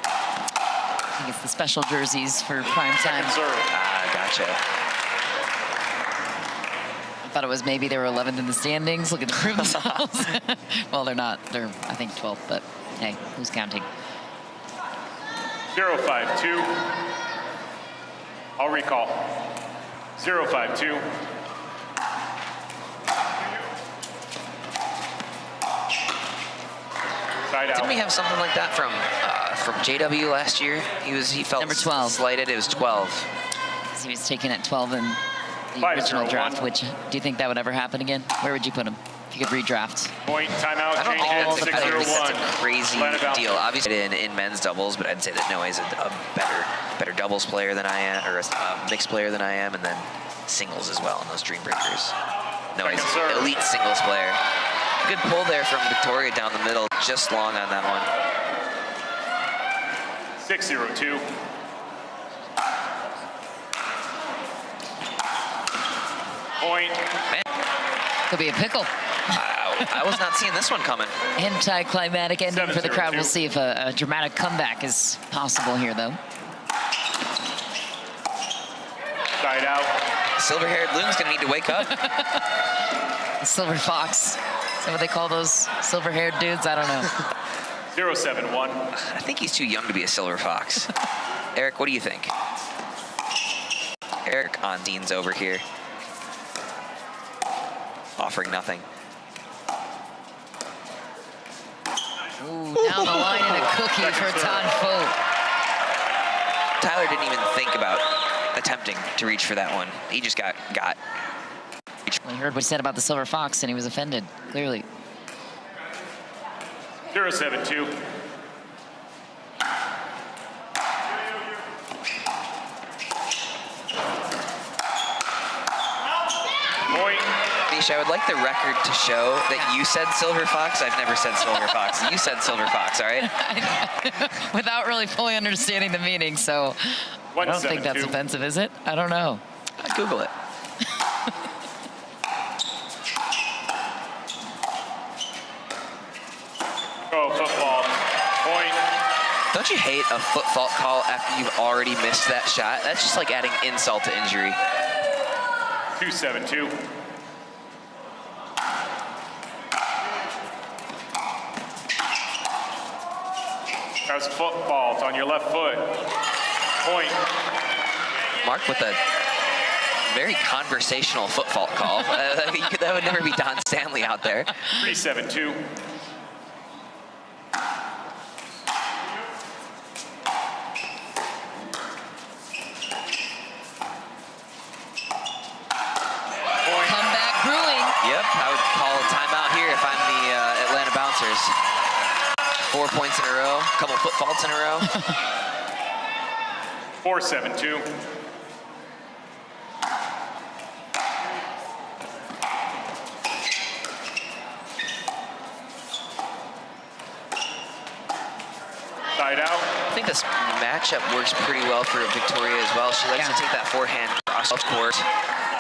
I think it's the special jerseys for prime time. Ah, gotcha. I thought it was maybe they were 11th in the standings. Look at the prove themselves. Well, they're not. They're, I think, 12th, but hey, who's counting? 0-5-2. I'll recall. 0-5-2. Side out. Didn't we have something like that from JW last year? He felt number 12. Slighted. It was 12. He was taken at 12 in the original draft. Which, do you think that would ever happen again? Where would you put him if you could redraft? Point. Timeout. I don't think Change it. that's a 6-0-1. crazy deal. Obviously, in men's doubles, but I'd say that Noah's a better doubles player than I am, or a mixed player than I am, and then singles as well in those Dream Breakers. Noah's elite singles player. Good pull there from Victoria down the middle, just long on that one. 6-0-2. Point. Man, Could be a pickle. I was not seeing this one coming. Anticlimactic ending for the crowd. 7-0-2. We'll see if a dramatic comeback is possible here, though. Side out. Silver-haired Loong's gonna need to wake up. The Silver Fox. Is that what they call those silver-haired dudes? I don't know. 0-7-1. I think he's too young to be a silver fox. Eric, what do you think? Eric on Dean's over here. Offering nothing. Ooh, down the line and a cookie for Todd Fote. Tyler didn't even think about attempting to reach for that one. He just got. Well, he heard what he said about the Silver Fox, and he was offended, clearly. 0-7-2. Point. Vich, I would like the record to show that you said silver fox. I've never said silver fox. You said silver fox, all right? Without really fully understanding the meaning, so I don't think that's 1-7-2. offensive, is it? I don't know. Google it. Go football. Point. Don't you hate a foot fault call after you've already missed that shot? That's just like adding insult to injury. 2-7-2. That's football. It's on your left foot. Point. Mark with a very conversational foot fault call. That would never be Don Stanley out there. 3-7-2. Comeback brewing. Yep, I would call a timeout here if I'm the Atlanta Bouncers. 4 points in a row, a couple foot faults in a row. 4-7-2. Side out. I think this matchup works pretty well for Victoria as well. She likes to take that forehand cross court,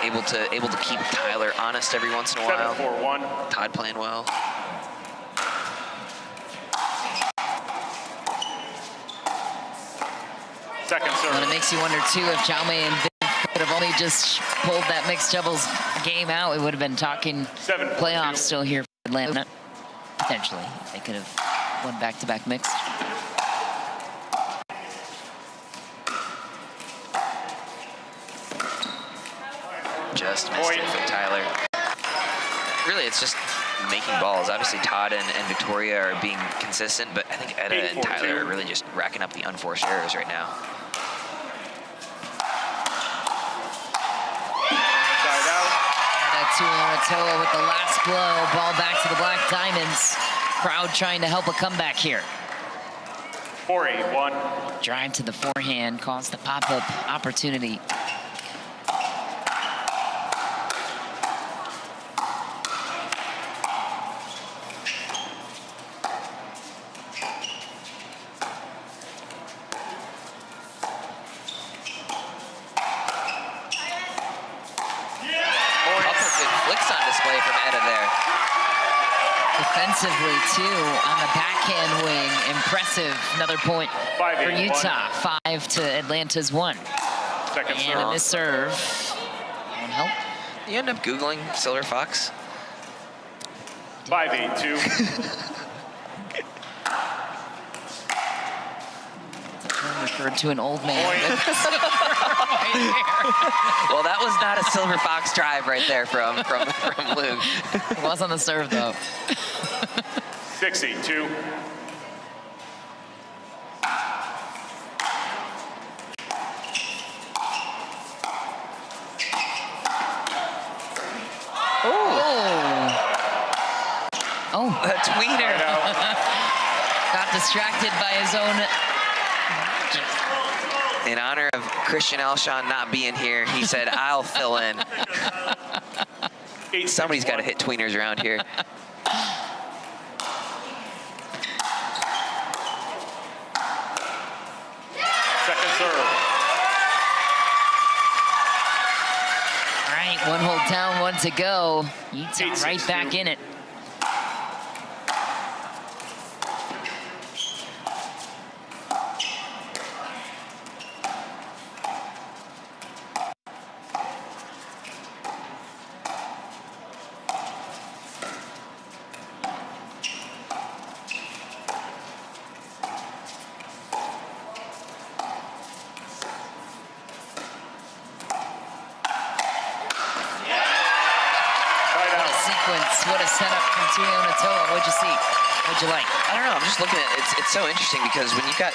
able to keep Tyler honest every once in a while. 7-4-1. Todd playing well. Second serve. And it makes you wonder, too, if Jaume and Vich could have only just pulled that mixed doubles game out, we would have been talking 7-4-2. playoffs still here for Atlanta. Potentially, they could have won back-to-back mixed. Just missed it from Tyler. Really, it's just making balls. Obviously, Todd and Victoria are being consistent, but I think Etta and 8-4-2. Tyler are really just racking up the unforced errors right now. Side out. Tuionetoa with the last blow. Ball back to the Black Diamonds. Crowd trying to help a comeback here. 4-8-1. Drive to the forehand caused the pop-up opportunity. Defensively, too, on the backhand wing. Impressive. Another point for Utah. 5 to Atlanta's 1. Second and serve. a miss serve. Won't help. You end up Googling Silver Fox? 5-8-2. Referred to an old man. Well, that was not a Silver Fox drive right there from Loong. It was on the serve, though. 6-8-2. Oh, a tweener. Got distracted by his own. In honor of Christian Alshon not being here, he said, I'll fill in. Somebody's got to hit tweeners around here. Second serve. All right, One hold down, one to go. Utah right back in it. What a setup from Tuionetoa. What'd you see? What'd you like? I don't know. I'm just looking at it. It's so interesting because when you've got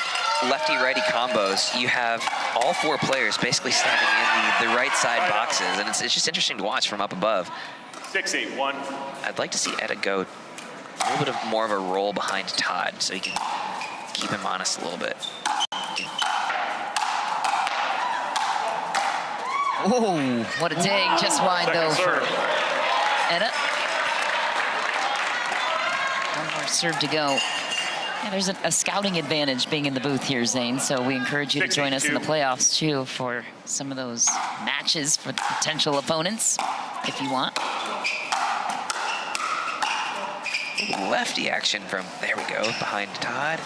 lefty-righty combos, you have all four players basically standing in the right side boxes, and it's just interesting to watch from up above. 6-8-1. I'd like to see Etta go a little bit of more of a roll behind Todd so he can keep him honest a little bit. Oh, what a dig. Just wide, though, for Etta. One more serve to go. Yeah, there's a scouting advantage being in the booth here, Zane, so we encourage you to join us in the playoffs, too, for some of those matches for the potential opponents, if you want. Lefty action from, there we go, behind Todd.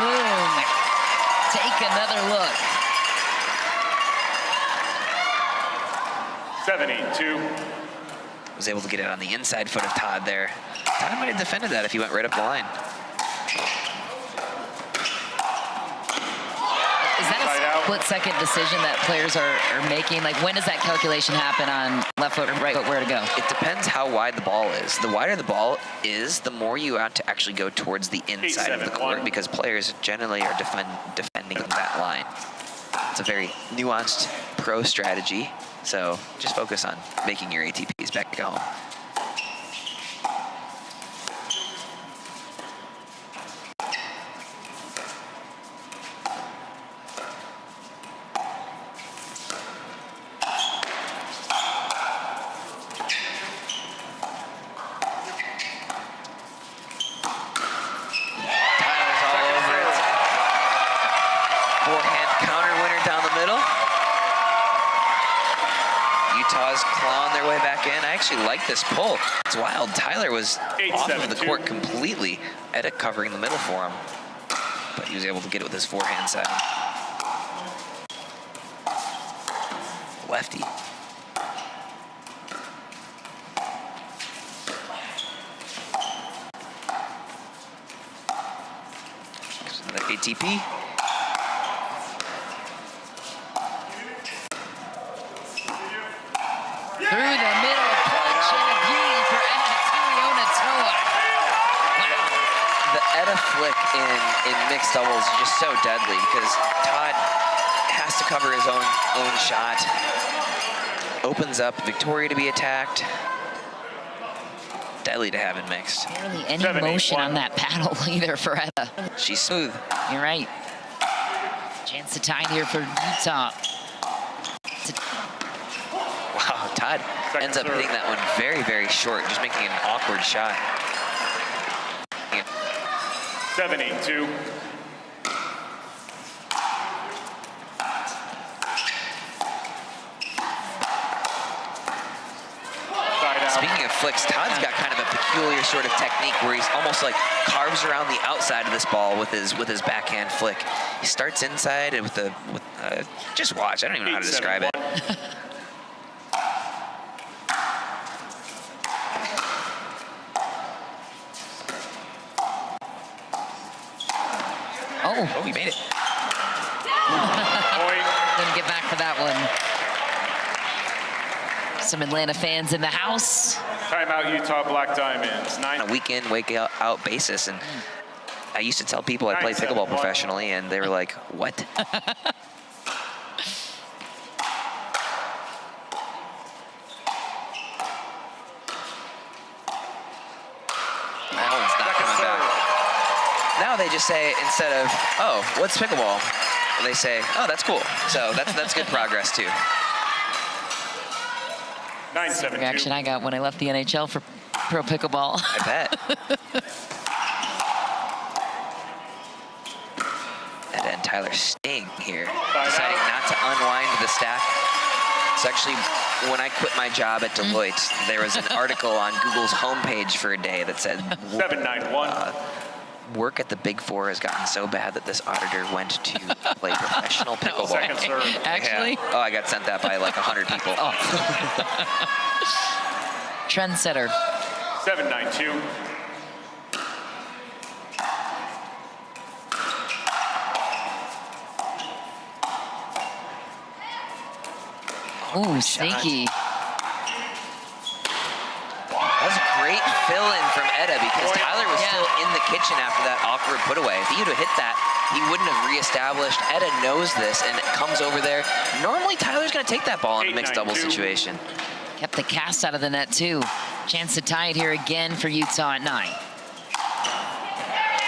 Loong. Take another look. 7-8-2. Was able to get it on the inside foot of Todd there. Todd might have defended that if he went right up the line. Is that a split-second decision that players are making? Like, when does that calculation happen on left foot or right foot, where to go? It depends how wide the ball is. The wider the ball is, the more you have to actually go towards the inside of the court, because players generally are defending that line. It's a very nuanced pro strategy, so just focus on making your ATPs back home. Like this pull. It's wild. Tyler was off of the court completely. Etta covering the middle for him, but he was able to get it with his forehand side. Lefty. Another ATP. Through the middle. Etta flick in mixed doubles is just so deadly because Todd has to cover his own shot. Opens up Victoria to be attacked. Deadly to have in mixed. Barely any motion on that paddle either for Etta. She's smooth. You're right. Chance to tie here for Utah. Wow, Todd ends up hitting that one very, very short, just making an awkward shot. 7-8-2. Speaking of flicks, Todd's got kind of a peculiar sort of technique where he's almost like carves around the outside of this ball with his backhand flick. He starts inside and just watch. I don't even know how to describe it. Oh, he made it. Gonna get back for that one. Some Atlanta fans in the house. Timeout, Utah Black Diamonds. On a week-in, week-out basis, and I used to tell people I played pickleball professionally, and they were like, "What?" That one's not coming back. Now they just say, instead of, "Oh, what's pickleball?" they say, "Oh, that's cool." So that's good progress too. 9-7-2. Reaction I got when I left the NHL for pro pickleball. I bet. Etta and Tyler staying here, deciding not to unwind the stack. It's actually, when I quit my job at Deloitte, there was an article on Google's homepage for a day that said 791. Work at the Big Four has gotten so bad that this auditor went to play professional pickleball. Second serve. Actually? Yeah. Oh, I got sent that by like 100 people. Oh. Trendsetter. 792. Ooh, sneaky. That was a great fill-in from Etta because Tyler was still in the kitchen after that awkward put-away. If he would have hit that, he wouldn't have reestablished. Etta knows this and it comes over there. Normally, Tyler's going to take that ball in a mixed doubles situation. Kept the cast out of the net, too. Chance to tie it here again for Utah at 9.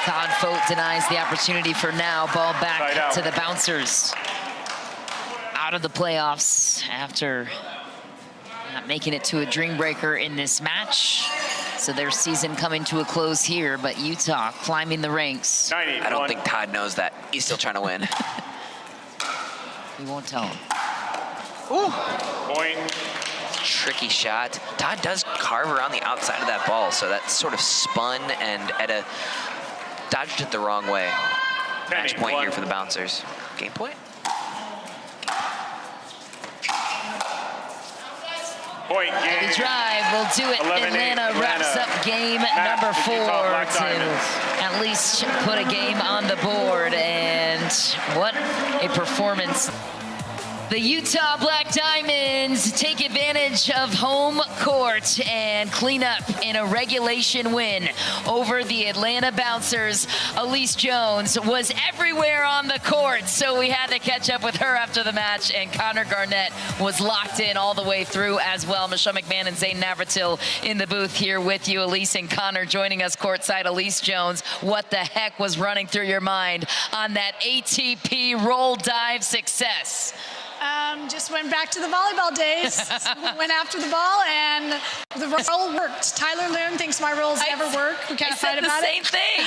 Todd Fote denies the opportunity for now. Ball back to the Bouncers. Out of the playoffs after not making it to a dream breaker in this match. So their season coming to a close here, but Utah climbing the ranks. I don't think Todd knows that. He's still trying to win. We won't tell him. Ooh. Point. Tricky shot. Todd does carve around the outside of that ball, so that sort of spun and Etta dodged it the wrong way. Match point here for the Bouncers. Game point? Point game. Heavy drive will do it. Atlanta wraps up game number 4 to at least put a game on the board. And what a performance. The Utah Black Diamonds take advantage of home court and clean up in a regulation win over the Atlanta Bouncers. Elise Jones was everywhere on the court, so we had to catch up with her after the match, and Connor Garnett was locked in all the way through as well. Michelle McMahon and Zane Navratil in the booth here with you. Elise and Connor joining us courtside. Elise Jones, what the heck was running through your mind on that ATP roll dive success? Just went back to the volleyball days. Went after the ball, and the roll worked. Tyler Loong thinks my rolls never work. We can't fight about it. I said the same thing.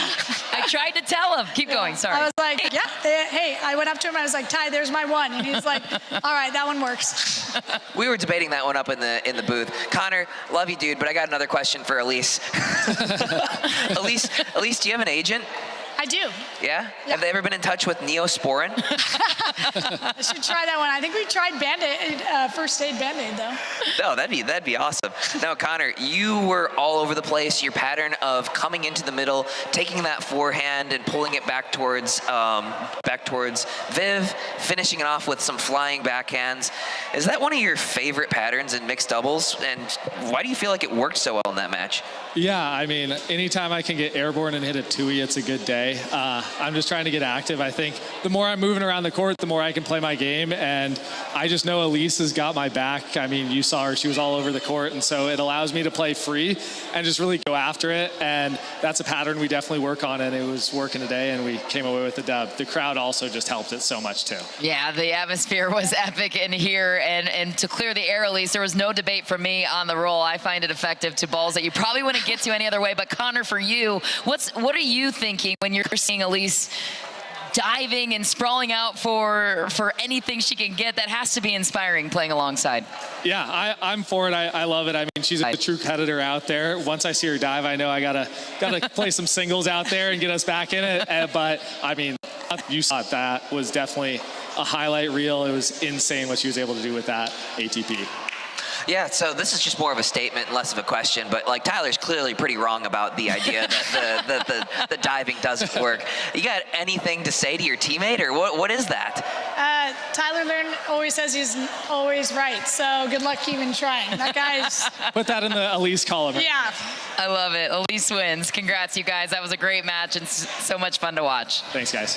I tried to tell him. Keep going, sorry. I was like, yeah, hey, I went up to him, I was like, Ty, there's my one. And he's like, all right, that one works. We were debating that one up in the booth. Connor, love you, dude, but I got another question for Elise. Elise, do you have an agent? I do. Yeah? Have they ever been in touch with Neosporin? I should try that one. I think we tried Band-Aid, first aid Band-Aid, though. No, that'd be awesome. Now, Connor, you were all over the place. Your pattern of coming into the middle, taking that forehand and pulling it back towards Viv, finishing it off with some flying backhands. Is that one of your favorite patterns in mixed doubles? And why do you feel like it worked so well in that match? Yeah, I mean, anytime I can get airborne and hit a tui, it's a good day. I'm just trying to get active. I think the more I'm moving around the court, the more I can play my game. And I just know Elise has got my back. I mean, you saw her, she was all over the court. And so it allows me to play free and just really go after it. And that's a pattern we definitely work on. And it was working today, and we came away with the dub. The crowd also just helped it so much, too. Yeah, the atmosphere was epic in here. And to clear the air, Elise, there was no debate from me on the roll. I find it effective to balls that you probably wouldn't get to any other way. But Connor, for you, what are you thinking when you're seeing Elise diving and sprawling out for anything she can get? That has to be inspiring playing alongside. Yeah, I'm for it. I love it. I mean, she's a true competitor out there. Once I see her dive, I know I gotta play some singles out there and get us back in it. But I mean, you saw it. That was definitely a highlight reel. It was insane what she was able to do with that ATP. Yeah, so this is just more of a statement, less of a question, but like Tyler's clearly pretty wrong about the idea that the diving doesn't work. You got anything to say to your teammate, or what is that? Tyler Loong always says he's always right, so good luck even trying. That guy's... Put that in the Elise column. Yeah. I love it. Elise wins. Congrats, you guys. That was a great match and so much fun to watch. Thanks, guys.